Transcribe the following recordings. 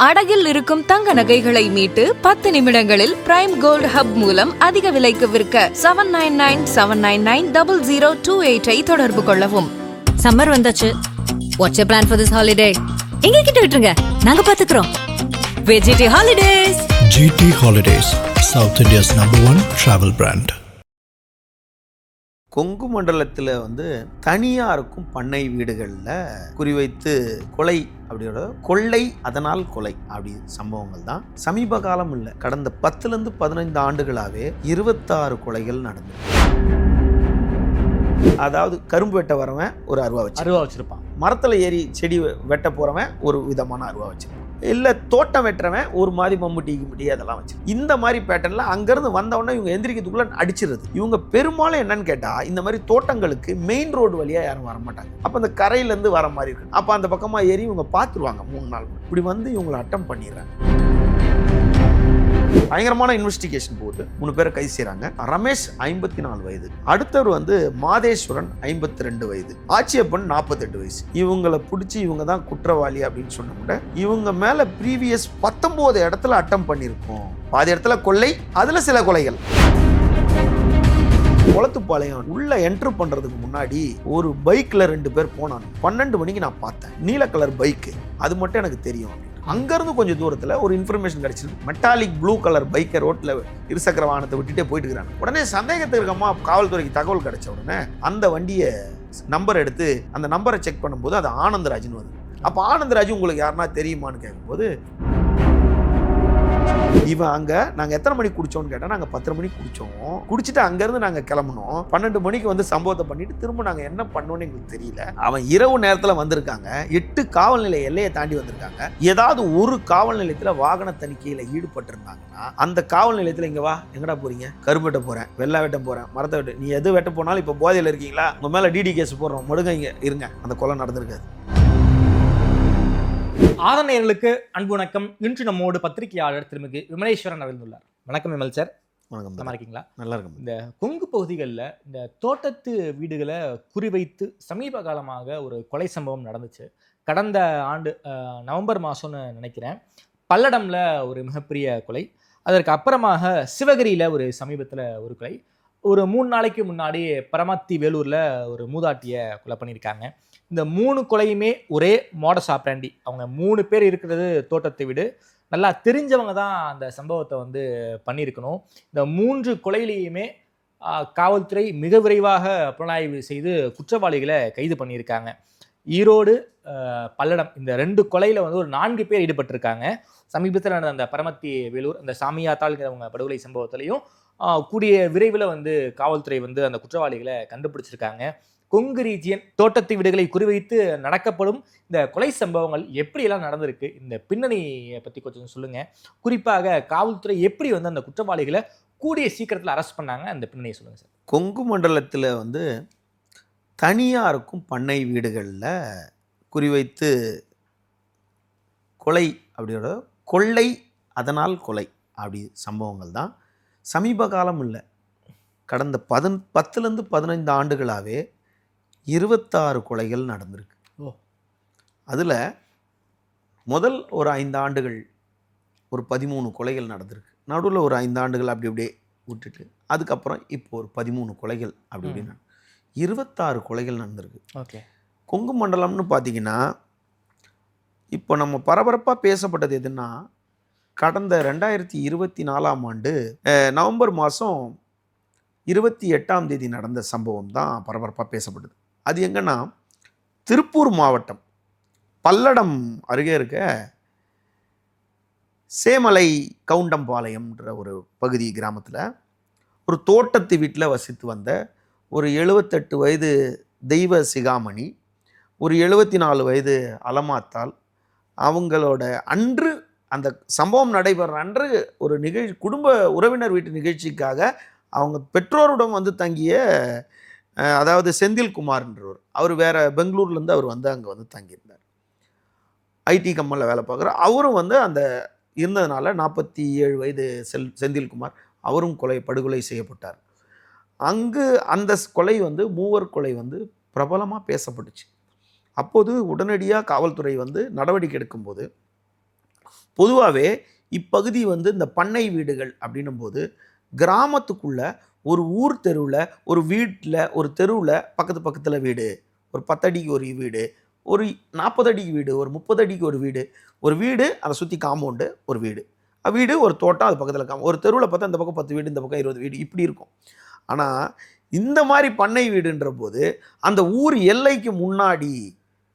அடகில் இருக்கும் தங்க நகைகளை மீட்டு 10 நிமிடங்களில் பிரைம் கோல்ட் ஹப் மூலம் அதிக விலைக்கு விற்க 7997990028 தொடர்பு கொள்ளவும். சம்மர் வந்தாச்சு. What's your plan for this holiday? எங்க கிட்ட விட்டுருங்க, நாங்க பாத்துக்கிறோம். GT Holidays. GT Holidays, South India's #1 travel brand. Kongu மண்டலத்தில் தனியாருக்கும் பண்ணை வீடுகளில் குறிவைத்து கொலை அப்படியோட கொள்ளை அதனால் கொலை அப்படி சம்பவங்கள் தான் சமீப காலம் இல்லை, கடந்த 10லேருந்து 15 ஆண்டுகளாகவே 26 கொலைகள் நடந்தது. அதாவது கரும்பு வெட்ட வரவன் ஒரு அருவா வச்சிருப்பான், மரத்தில் ஏறி செடி வெட்ட போகிறவன் ஒரு விதமான அருவா வச்சிருப்பான், இல்லை தோட்டம் வெட்டுறவன் ஒரு மாதிரி மம்முட்டி அதெல்லாம் வச்சு இந்த மாதிரி பேட்டர்னில் அங்கேருந்து வந்தவொடனே இவங்க எந்திரிக்கிறதுக்குள்ளே அடிச்சிருது. இவங்க பெரும்பாலும் என்னன்னு கேட்டால் இந்த மாதிரி தோட்டங்களுக்கு மெயின் ரோடு வழியாக யாரும் வர மாட்டாங்க. அப்போ அந்த கரையிலேருந்து வர மாதிரி இருக்கு. அப்போ அந்த பக்கமாக ஏறி இவங்க பார்த்துருவாங்க 3 நாள் இப்படி இவங்களை அட்டம் பண்ணிடுறாங்க. பயங்கரமான இன்வெஸ்டிகேஷன் போகுது. 3 பேரை கைது செய்கிறாங்க. ரமேஷ் 54 வயது, அடுத்தவர் மாதேஸ்வரன் 52 வயது, ஆச்சியப்பன் 48 வயசு. இவங்களை பிடிச்சி இவங்க தான் குற்றவாளி அப்படின்னு சொன்ன கூட இவங்க மேல ப்ரீவியஸ் 19 இடத்துல அட்டம் பண்ணியிருக்கோம். பாதி இடத்துல கொள்ளை, அதுல சில கொலைகள். குளத்துப்பாளையம் உள்ள என்ட்ரு பண்றதுக்கு முன்னாடி ஒரு பைக்ல 2 பேர் போனாங்க. 12 மணிக்கு நான் பார்த்தேன், நீல கலர் பைக்கு, அது மட்டும் எனக்கு தெரியும். அங்கேருந்து கொஞ்சம் தூரத்தில் ஒரு இன்ஃபர்மேஷன் கிடைச்சிருக்கு, மெட்டாலிக் ப்ளூ கலர் பைக்கை ரோட்டில் இருசக்கர வாகனத்தை விட்டுட்டே போயிட்டு இருக்கிறாங்க. உடனே சந்தேகத்துக்கு இருக்கமா காவல்துறைக்கு தகவல் கிடைச்ச உடனே அந்த வண்டியை நம்பர் எடுத்து அந்த நம்பரை செக் பண்ணும்போது அது ஆனந்தராஜ்னு வருது. அப்போ ஆனந்தராஜ் உங்களுக்கு யாருன்னா தெரியுமான்னு கேட்கும்போது இவன் அங்கே நாங்கள் எத்தனை மணிக்கு குடிச்சோம்னு கேட்டால் நாங்கள் 10 மணிக்கு குடித்தோம், குடிச்சிட்டு அங்கேருந்து நாங்கள் கிளம்பணும். 12 மணிக்கு சம்பவத்தை பண்ணிட்டு திரும்ப நாங்கள் என்ன பண்ணோன்னு எங்களுக்கு தெரியல. அவன் இரவு நேரத்தில் வந்திருக்காங்க, 8 காவல் நிலைய எல்லையை தாண்டி வந்திருக்காங்க. ஏதாவது ஒரு காவல் நிலையத்தில் வாகன தணிக்கையில் ஈடுபட்டிருந்தாங்கன்னா அந்த காவல் நிலையத்தில் இங்கே வா, எங்கடா போறீங்க, கரும்பு வெட்ட போகிறேன், வெள்ளை வெட்ட போகிறேன், மரத்தை வெட்ட, நீ எது வெட்ட போனாலும் இப்போ போதையில் இருக்கீங்களா, உங்கள் மேலே டிடி கேஸ் போடுறோம், மொடுங்க இங்கே இருங்க, அந்த கொலை நடந்திருக்காது. ஆதனையர்களுக்கு அன்பு வணக்கம். இன்று நம்மோடு பத்திரிகையாளர் திருமிகு விமலேஸ்வரன் அவர்களுள்ளார். வணக்கம் விமல் சார். வணக்கம். நல்லா இருக்கீங்களா? நல்லா இருக்கும். இந்த கொங்கு பகுதிகளில் இந்த தோட்டத்து வீடுகளை குறிவைத்து சமீப காலமாக ஒரு கொலை சம்பவம் நடந்துச்சு. கடந்த ஆண்டு நவம்பர் மாதம்னு நினைக்கிறேன், பல்லடம்ல ஒரு மிகப்பெரிய கொலை. அதற்கு அப்புறமாக சிவகிரியில் ஒரு சமீபத்தில் ஒரு கொலை. ஒரு 3 நாளைக்கு முன்னாடி பரமத்தி வேலூரில் ஒரு மூதாட்டியை கொலை பண்ணியிருக்காங்க. இந்த 3 கொலையுமே ஒரே மாடஸ் ஆப்ராண்டி. அவங்க 3 பேர் இருக்கிறது தோட்டத்தை வீடு. நல்லா தெரிஞ்சவங்க தான் அந்த சம்பவத்தை பண்ணியிருக்கணும். இந்த 3 கொலையிலையுமே காவல்துறை மிக விரைவாக புலனாய்வு செய்து குற்றவாளிகளை கைது பண்ணியிருக்காங்க. ஈரோடு, பல்லடம் இந்த 2 கொலையில் ஒரு 4 பேர் ஈடுபட்டிருக்காங்க. சமீபத்தில் நடந்த அந்த பரமத்தி வேலூர் அந்த சாமியாத்தாள்ங்கிறவங்க படுகொலை சம்பவத்திலையும் கூடிய விரைவில் காவல்துறை அந்த குற்றவாளிகளை கண்டுபிடிச்சிருக்காங்க. கொங்கு ரீஜியன் தோட்டத்து வீடுகளை குறிவைத்து நடக்கப்படும் இந்த கொலை சம்பவங்கள் எப்படியெல்லாம் நடந்திருக்கு, இந்த பின்னணியை பற்றி கொஞ்சம் சொல்லுங்கள். குறிப்பாக காவல்துறை எப்படி அந்த குற்றவாளிகளை கூடிய சீக்கிரத்தில் அரெஸ்ட் பண்ணாங்க, அந்த பின்னணியை சொல்லுங்கள் சார். கொங்கு மண்டலத்தில் தனியாருக்கும் பண்ணை வீடுகளில் குறிவைத்து கொலை அப்படியோட கொள்ளை அதனால் கொலை அப்படி சம்பவங்கள் தான் சமீப காலம் இல்லை, கடந்த 10லேருந்து 15 ஆண்டுகளாகவே 26 கொலைகள் நடந்திருக்கு. அதில் முதல் ஒரு 5 ஆண்டுகள் ஒரு 13 கொலைகள் நடந்திருக்கு. நடுவில் ஒரு 5 ஆண்டுகள் அப்படி அப்படியே விட்டுட்டு அதுக்கப்புறம் இப்போ ஒரு 13 கொலைகள் அப்படி இப்படின்னா 26 கொலைகள் நடந்திருக்கு. ஓகே. கொங்கு மண்டலம்னு பார்த்தீங்கன்னா இப்போ நம்ம பரபரப்பாக பேசப்பட்டது எதுன்னா, கடந்த 2024ஆம் ஆண்டு நவம்பர் மாதம் 28ஆம் தேதி நடந்த சம்பவம் தான் பரபரப்பாக பேசப்படுது. அது எங்கன்னா திருப்பூர் மாவட்டம் பல்லடம் அருகே இருக்க சேமலை கவுண்டம்பாளையம்ன்ற ஒரு பகுதி கிராமத்தில் ஒரு தோட்டத்து வீட்டில் வசித்து வந்த ஒரு 78 வயது தெய்வ சிகாமணி, ஒரு 74 வயது அலமாத்தாள், அவங்களோட அன்று அந்த சம்பவம் நடைபெற அன்று ஒரு நிகழ்ச்சி, குடும்ப உறவினர் வீட்டு நிகழ்ச்சிக்காக அவங்க பெற்றோருடன் தங்கிய அதாவது செந்தில்குமார்ன்றவர், அவர் வேறு பெங்களூர்லேருந்து அவர் அங்கே தங்கியிருந்தார். ஐடி கம்பெனியில் வேலை பார்க்குறார். அவரும் அந்த இருந்ததுனால 47 வயது செந்தில்குமார் அவரும் படுகொலை செய்யப்பட்டார். அங்கு அந்த கொலை மூவர் கொலை பிரபலமாக பேசப்பட்டுச்சு. அப்போது உடனடியாக காவல்துறை நடவடிக்கை எடுக்கும்போது பொதுவாகவே இப்பகுதி வந்து இந்த பண்ணை வீடுகள் அப்படின்னும் போது கிராமத்துக்குள்ள ஒரு ஊர் தெருவில் ஒரு வீட்டில் ஒரு தெருவில் பக்கத்தில் வீடு, ஒரு 10 அடிக்கு ஒரு வீடு, ஒரு 40 அடிக்கு வீடு, ஒரு 30 அடிக்கு ஒரு வீடு அதை சுற்றி காம்பவுண்டு ஒரு வீடு, வீடு ஒரு தோட்டம் அது பக்கத்தில் ஒரு தெருவில் பார்த்தா இந்த பக்கம் 10 வீடு, இந்த பக்கம் 20 வீடு, இப்படி இருக்கும். ஆனால் இந்த மாதிரி பண்ணை வீடுன்ற போது அந்த ஊர் எல்லைக்கு முன்னாடி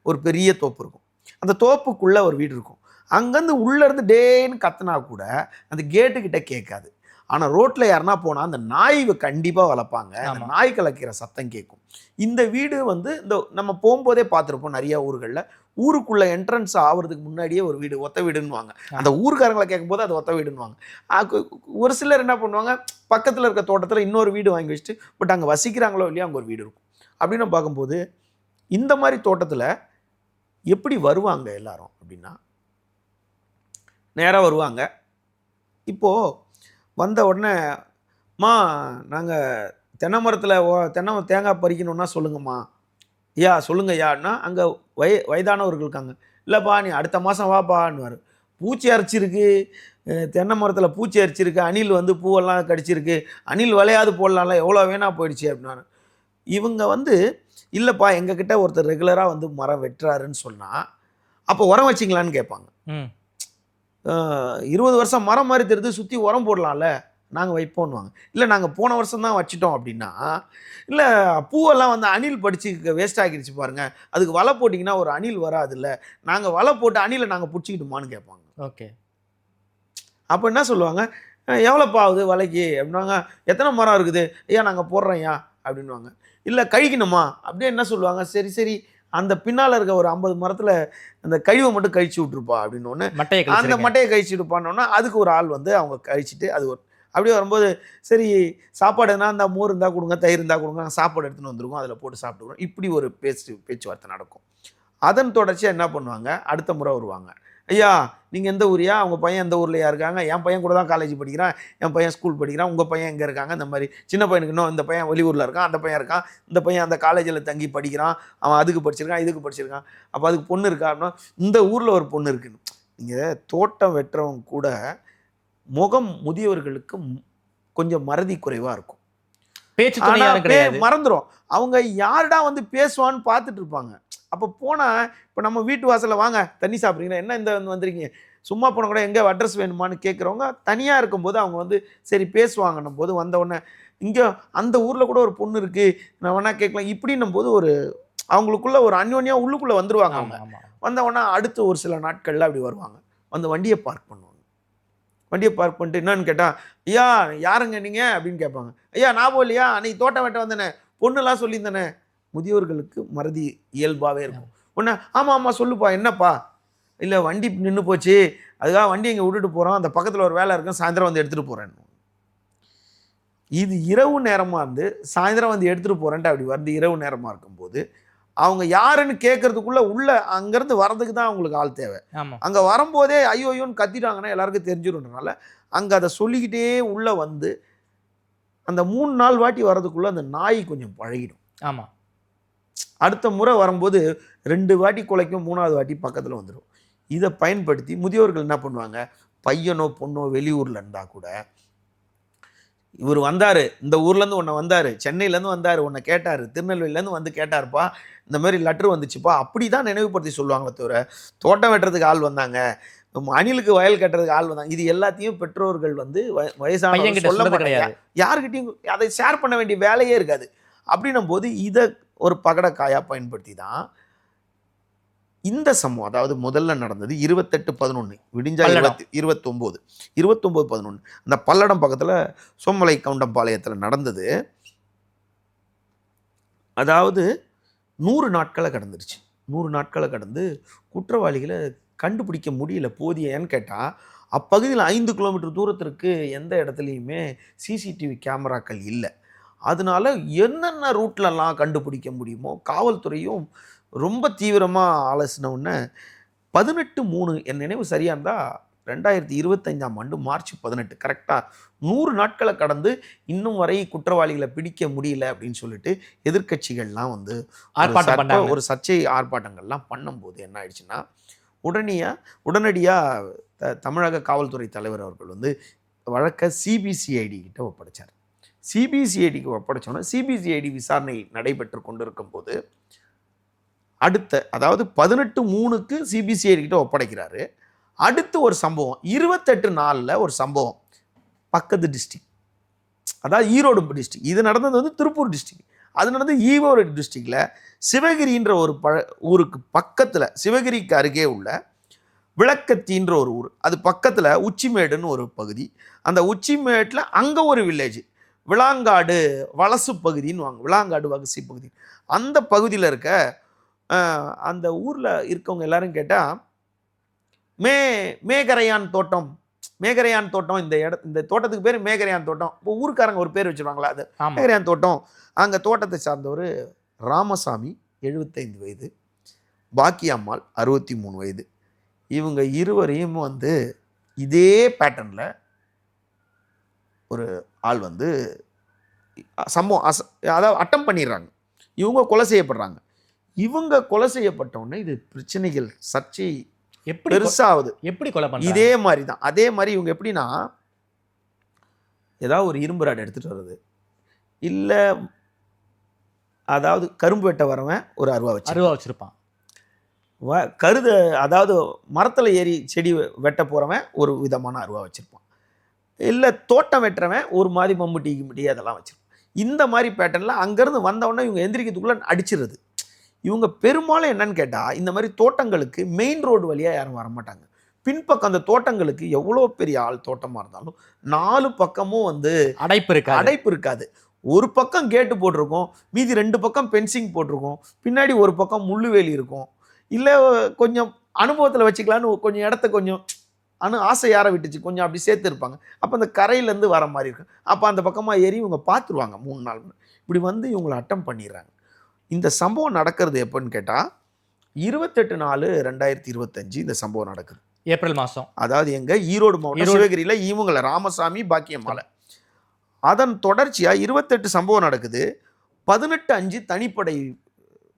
ஒரு பெரிய தோப்பு இருக்கும், அந்த தோப்புக்குள்ளே ஒரு வீடு இருக்கும். அங்கேருந்து உள்ளேருந்து டேன்னு கத்துனா கூட அந்த கேட்டுக்கிட்ட கேட்காது. ஆனால் ரோட்டில் யாருன்னா போனால் அந்த நாய் கண்டிப்பாக வளர்ப்பாங்க, அந்த நாய் கலக்கிற சத்தம் கேட்கும். இந்த வீடு வந்து இந்த நம்ம போகும்போதே பார்த்துருப்போம் நிறைய ஊர்களில், ஊருக்குள்ளே என்ட்ரன்ஸ் ஆகிறதுக்கு முன்னாடியே ஒரு வீடு, ஒத்த வீடுன்னுவாங்க. அந்த ஊருக்காரங்களை கேட்கும்போது அது ஒத்த வீடுன்னுவாங்க. ஒரு சிலர் என்ன பண்ணுவாங்க, பக்கத்தில் இருக்க தோட்டத்தில் இன்னொரு வீடு வாங்கி வச்சுட்டு பட் அங்கே வசிக்கிறாங்களோ இல்லையா அங்கே ஒரு வீடு இருக்கும். அப்படின்னு பார்க்கும்போது இந்த மாதிரி தோட்டத்தில் எப்படி வருவாங்க எல்லாரும் அப்படின்னா, நேராக வருவாங்க. இப்போது வந்த உடனே நாங்கள் தென்னை மரத்தில் தேங்காய் பறிக்கணுன்னா சொல்லுங்கம்மா, ஐயா சொல்லுங்க ஐயான்னா அங்கே வயதானவர்கள் இருக்காங்க. இல்லைப்பா நீ அடுத்த மாதம் வாப்பான்னுவார். பூச்சி அரைச்சிருக்கு, தென்னை மரத்தில் பூச்சி அரிச்சிருக்கு, அணில் வந்து பூவெல்லாம் கடிச்சிருக்கு, அணில் விளையாது போடலாம்ல, எவ்வளோ வேணா போயிடுச்சு அப்படின்னாரு. இவங்க வந்து இல்லைப்பா எங்ககிட்ட ஒருத்தர் ரெகுலராக வந்து மரம் வெட்டுறாருன்னு சொன்னால் அப்போ உரம் வச்சிங்களான்னு கேட்பாங்க. 20 வருஷம் மரம் மாதிரி தெரியுது, சுற்றி உரம் போடலாம்ல, நாங்கள் வைப்போன்னுவாங்க. இல்லை நாங்கள் போன வருஷம் தான் வச்சிட்டோம் அப்படின்னா, இல்லை பூவெல்லாம் வந்து அணில் படித்து வேஸ்ட் ஆகிடுச்சு பாருங்கள், அதுக்கு வலை போட்டிங்கன்னா ஒரு அணில் வராதுல்ல, நாங்கள் வலை போட்டு அணிலை நாங்கள் பிடிச்சிக்கிட்டுமான்னு கேட்பாங்க. ஓகே. அப்போ என்ன சொல்லுவாங்க, எவ்வளோப்பா ஆகுது வலைக்கு அப்படின்னாங்க, எத்தனை மரம் இருக்குது ஐயா நாங்கள் போடுறோம்யா அப்படின்வாங்க. இல்லை கழிக்கணுமா அப்படியே என்ன சொல்லுவாங்க, சரி அந்த பின்னால் இருக்க ஒரு 50 மரத்தில் அந்த கழிவை மட்டும் கழிச்சு விட்ருப்பா அப்படின்னு ஒன்று, அந்த மட்டையை கழிச்சு விடுப்பான்னொன்னா அதுக்கு ஒரு ஆள் வந்து அவங்க கழிச்சிட்டு அது ஒரு அப்படியே வரும்போது சரி சாப்பாடுனா இந்த மோர் இருந்தால் கொடுங்க, தயிர் இருந்தால் கொடுங்க, சாப்பாடு எடுத்துன்னு வந்துருக்கோம், அதில் போட்டு சாப்பிட்டுக்கிறோம். இப்படி ஒரு பேச்சுவார்த்தை நடக்கும். அதன் தொடர்ச்சியாக என்ன பண்ணுவாங்க, அடுத்த முறை வருவாங்க, ஐயா நீங்கள் எந்த ஊரியா, அவங்க பையன் எந்த ஊர்லையா இருக்காங்க, என் பையன் கூட தான் காலேஜ் படிக்கிறான், என் பையன் ஸ்கூல் படிக்கிறான், உங்கள் பையன் எங்கே இருக்காங்க, இந்த மாதிரி சின்ன பையனுக்கு இன்னும் இந்த பையன் வெளியூரில் இருக்கான், அந்த பையன் இருக்கான், இந்த பையன் அந்த காலேஜில் தங்கி படிக்கிறான், அவன் அதுக்கு படிச்சிருக்கான், இதுக்கு படிச்சிருக்கான், அப்போ அதுக்கு பொண்ணு இருக்கா அப்படின்னா இந்த ஊரில் ஒரு பொண்ணு இருக்குன்னு. நீங்கள் தோட்டம் வெட்டுறவங்க கூட முகம் முதியவர்களுக்கு கொஞ்சம் மறதி குறைவாக இருக்கும், பேச்சு மறந்துடும். அவங்க யாருடா வந்து பேசுவான்னு பார்த்துட்டு இருப்பாங்க. அப்போ போனால் இப்போ நம்ம வீட்டு வாசலில் வாங்க தண்ணி சாப்பிட்றீங்களா, என்ன இந்த வந்துருக்கீங்க, சும்மா போன கூட எங்கே அட்ரஸ் வேணுமான்னு கேட்குறவங்க தனியாக இருக்கும்போது அவங்க வந்து சரி பேசுவாங்கன்னும் போது வந்த உடனே இங்கே அந்த ஊரில் கூட ஒரு பொண்ணு இருக்குது நான் வேணா கேட்கலாம் இப்படின்னும் போது ஒரு அவங்களுக்குள்ள ஒரு அந்யோன்யம் உள்ளுக்குள்ளே வந்துருவாங்க. அவங்க வந்த உடனே அடுத்து ஒரு சில நாட்களில் அப்படி வருவாங்க, வந்து வண்டியை பார்க் பண்ணுவாங்க. வண்டியை பார்க் பண்ணிட்டு என்னன்னு கேட்டால், ஐயா யாருங்க நீங்கள் அப்படின்னு கேட்பாங்க. ஐயா நான் இல்லையா அன்னைக்கு தோட்டம் வெட்ட வந்தேனே, பொண்ணுலாம் சொல்லியிருந்தேனே. முதியோர்களுக்கு மறதி இயல்பாகவே இருக்கும். ஒன்று ஆமாம் சொல்லுப்பா என்னப்பா, இல்லை வண்டி நின்று போச்சு, அதுக்காக வண்டி இங்கே விட்டுட்டு போகிறோம், அந்த பக்கத்தில் ஒரு வேலை இருக்கும், சாயந்தரம் வந்து எடுத்துகிட்டு போகிறேன். இது இரவு நேரமாக இருந்து சாயந்தரம் வந்து எடுத்துகிட்டு போகிறேன்ட்டு அப்படி வந்து இரவு நேரமாக இருக்கும்போது அவங்க யாருன்னு கேட்கறதுக்குள்ள உள்ள அங்கேருந்து வர்றதுக்கு தான் அவங்களுக்கு ஆள் தேவை. அங்கே வரும்போதே ஐயோன்னு கத்திட்டாங்கன்னா எல்லாருக்கும் தெரிஞ்சிடும்ன்றனால அங்கே அதை சொல்லிக்கிட்டே உள்ளே வந்து அந்த 3 நாள் வாட்டி வர்றதுக்குள்ளே அந்த நாய் கொஞ்சம் பழகிடும். ஆமாம், அடுத்த முறை வரும்போது 2 வாட்டி குலைக்கும், 3ஆவது வாட்டி பக்கத்தில் வந்துடும். இதை பயன்படுத்தி முதியோர்கள் என்ன பண்ணுவாங்க, பையனோ பொண்ணோ வெளியூரில் இருந்தால் கூட இவர் வந்தார், இந்த ஊர்லேருந்து உன்னை வந்தார், சென்னையிலேருந்து வந்தார், உன்னை கேட்டார், திருநெல்வேலியிலேருந்து வந்து கேட்டார்ப்பா, இந்த மாதிரி லெட்ரு வந்துச்சுப்பா, அப்படி தான் நினைவுபடுத்தி சொல்லுவாங்களே தவிர தோட்டம் வெட்டுறதுக்கு ஆள் வந்தாங்க, அணிலுக்கு வயல் கட்டுறதுக்கு ஆள் வந்தாங்க, இது எல்லாத்தையும் பெற்றோர்கள் வந்து வயசானவங்க சொல்ல மாட்டாங்க, யாருக்கிட்டையும் அதை ஷேர் பண்ண வேண்டிய வேலையே இருக்காது. அப்படின்னும் போது இதை ஒரு பகடக்காயாக பயன்படுத்தி தான் இந்த சம்பவம், அதாவது முதல்ல நடந்தது 28/11 விடிஞ்சா 29/11 அந்த பல்லடம் பக்கத்தில் சோமலை கவுண்டம்பாளையத்தில் நடந்தது. அதாவது 100 நாட்களை கடந்துருச்சு. 100 நாட்களை கடந்து குற்றவாளிகளை கண்டுபிடிக்க முடியல. போதியன்னு கேட்டால் அப்பகுதியில் 5 கிலோமீட்டர் தூரத்திற்கு எந்த இடத்துலையுமே சிசிடிவி கேமராக்கள் இல்லை. அதனால என்னென்ன ரூட்லலாம் கண்டுபிடிக்க முடியுமோ காவல்துறையும் ரொம்ப தீவிரமாக ஆலோசனை. 18/3 என் நினைவு சரியாக இருந்தால் 2025 மார்ச் 18 கரெக்டாக 100 நாட்களை கடந்து இன்னும் வரை குற்றவாளிகளை பிடிக்க முடியல அப்படின்னு சொல்லிட்டு எதிர்க்கட்சிகள்லாம் வந்து ஒரு சர்ச்சை ஆர்ப்பாட்டங்கள்லாம் பண்ணும்போது என்ன ஆயிடுச்சுன்னா உடனடியாக தமிழக காவல்துறை தலைவர் அவர்கள் வந்து வழக்கை சிபிசிஐடி கிட்ட ஒப்படைச்சார். சிபிசிஐடிக்கு ஒப்படைச்சோன்னா சிபிசிஐடி விசாரணை நடைபெற்று கொண்டிருக்கும் போது அடுத்த அதாவது 18/3 சிபிசிஐடி கிட்ட ஒப்படைக்கிறாரு. அடுத்து ஒரு சம்பவம் 28 நாளில் ஒரு சம்பவம் பக்கத்து டிஸ்ட்ரிக்ட், அதாவது ஈரோடு டிஸ்ட்ரிக்ட். இது நடந்தது வந்து திருப்பூர் டிஸ்ட்ரிக்ட். அது நடந்து ஈரோடு டிஸ்ட்ரிக்டில் சிவகிரின்ற ஒரு ஊருக்கு பக்கத்தில், சிவகிரிக்கு அருகே உள்ள விளக்கத்தின்ற ஒரு ஊர், அது பக்கத்தில் உச்சிமேடுன்னு ஒரு பகுதி. அந்த உச்சிமேட்டில் அங்கே ஒரு வில்லேஜ் விளாங்காடு வலசு பகுதின்னு வாங்க, விளாங்காடு வலசு பகுதி. அந்த பகுதியில் இருக்க அந்த ஊரில் இருக்கவங்க எல்லாரும் கேட்டால் மேகரையான் தோட்டம், மேகரையான் தோட்டம், இந்த தோட்டத்துக்கு பேர் மேகரையான் தோட்டம். இப்போ ஊருக்காரங்க ஒரு பேர் வச்சுருவாங்களா, அது மேகரையான் தோட்டம். அங்கே தோட்டத்தை சார்ந்தவர் ராமசாமி 75 வயது, பாக்கியம்மாள் 63 வயது. இவங்க இருவரையும் வந்து இதே பேட்டர்னில் ஒரு ஆள் வந்து சம்பவம் அதாவது அட்டம் பண்ணிடுறாங்க. இவங்க கொலை செய்யப்படுறாங்க. இவங்க கொலை செய்யப்பட்டவுடனே இது பிரச்சனைகள் சர்ச்சை எப்படி பெருசாகுது. எப்படி கொலை பண்ண இதே மாதிரி தான். அதே மாதிரி இவங்க எப்படின்னா, ஏதாவது ஒரு இரும்பு ராடு எடுத்துகிட்டு வர்றது, இல்லை அதாவது கரும்பு வெட்ட வரவன் ஒரு அருவா வச்சுருப்பான், கருத அதாவது மரத்தில் ஏறி செடி வெட்ட போகிறவன் ஒரு விதமான அருவா வச்சுருப்பான், இல்லை தோட்டம் வெட்டுறவன் ஒரு மாதிரி மம்முட்டி கிம்முட்டி அதெல்லாம் வச்சுருப்பான். இந்த மாதிரி பேட்டர்னில் அங்கேருந்து வந்தவொடனே இவங்க எந்திரிக்கிறதுக்குள்ளே அடிச்சிருது. இவங்க பெரும்பாலும் என்னன்னு கேட்டால், இந்த மாதிரி தோட்டங்களுக்கு மெயின் ரோடு வழியாக யாரும் வரமாட்டாங்க. பின்பக்கம் அந்த தோட்டங்களுக்கு எவ்வளோ பெரிய ஆள் தோட்டமாக இருந்தாலும் 4 பக்கமும் வந்து அடைப்பு இருக்காது. ஒரு பக்கம் கேட்டு போட்டிருக்கோம், மீதி 2 பக்கம் பென்சிங் போட்டிருக்கோம், பின்னாடி ஒரு பக்கம் முள்ளுவேலி இருக்கும். இல்லை கொஞ்சம் அனுபவத்தில் வச்சுக்கலான்னு கொஞ்சம் இடத்த கொஞ்சம் ஆசை யாரை விட்டுச்சு கொஞ்சம் அப்படி சேர்த்து இருப்பாங்க. அப்போ அந்த கரையிலேருந்து வர மாதிரி இருக்கும். அப்போ அந்த பக்கமாக ஏறி இவங்க பார்த்துருவாங்க 3 நாள். இப்படி வந்து இவங்களை அட்டம் பண்ணிடுறாங்க. இந்த சம்பவம் நடக்கிறது எப்போன்னு கேட்டால் 28/4/2025 இந்த சம்பவம் நடக்குது, ஏப்ரல் மாதம். அதாவது எங்கள் ஈரோடு மாவட்டம் சிவகிரியில் இவங்களை ராமசாமி பாக்கியம்மாளை. அதன் தொடர்ச்சியாக 28 சம்பவம் நடக்குது. 18/5 தனிப்படை,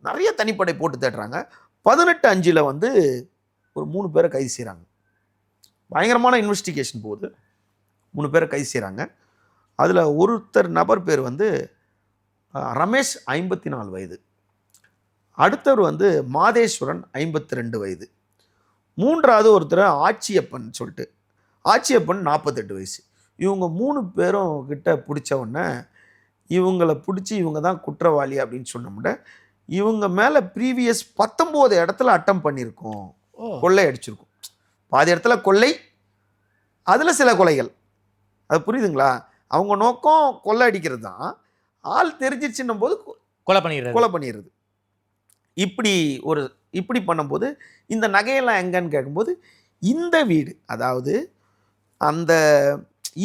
நிறைய தனிப்படை போட்டு தேடுறாங்க. 18/5 வந்து ஒரு 3 பேரை கைது செய்கிறாங்க. பயங்கரமான இன்வெஸ்டிகேஷன் போகுது. 3 பேரை கைது செய்கிறாங்க. அதில் ஒருத்தர் நபர் பேர் வந்து ரமேஷ் 54 வயது, அடுத்தவர் வந்து மாதேஸ்வரன் 52 வயது, மூன்றாவது ஒருத்தர் ஆச்சியப்பன் சொல்லிட்டு, ஆச்சியப்பன் 48 வயசு. இவங்க 3 பேரும் கிட்ட பிடிச்ச உடனே இவங்களை பிடிச்சி இவங்க தான் குற்றவாளி அப்படின்னு சொன்னோம்னா, இவங்க மேலே ப்ரீவியஸ் 19 இடத்துல அட்டம் பண்ணியிருக்கோம், கொள்ளை அடிச்சிருக்கோம். பாதி இடத்துல கொள்ளை, அதில் சில கொலைகள். அது புரியுதுங்களா? அவங்க நோக்கம் கொள்ளை அடிக்கிறது தான். ஆள் தெரிஞ்சிச்சுன்னும் போது கொலை பண்ணிடுறது. இப்படி பண்ணும்போது இந்த நகையெல்லாம் எங்கன்னு கேட்கும்போது, இந்த வீடு அதாவது அந்த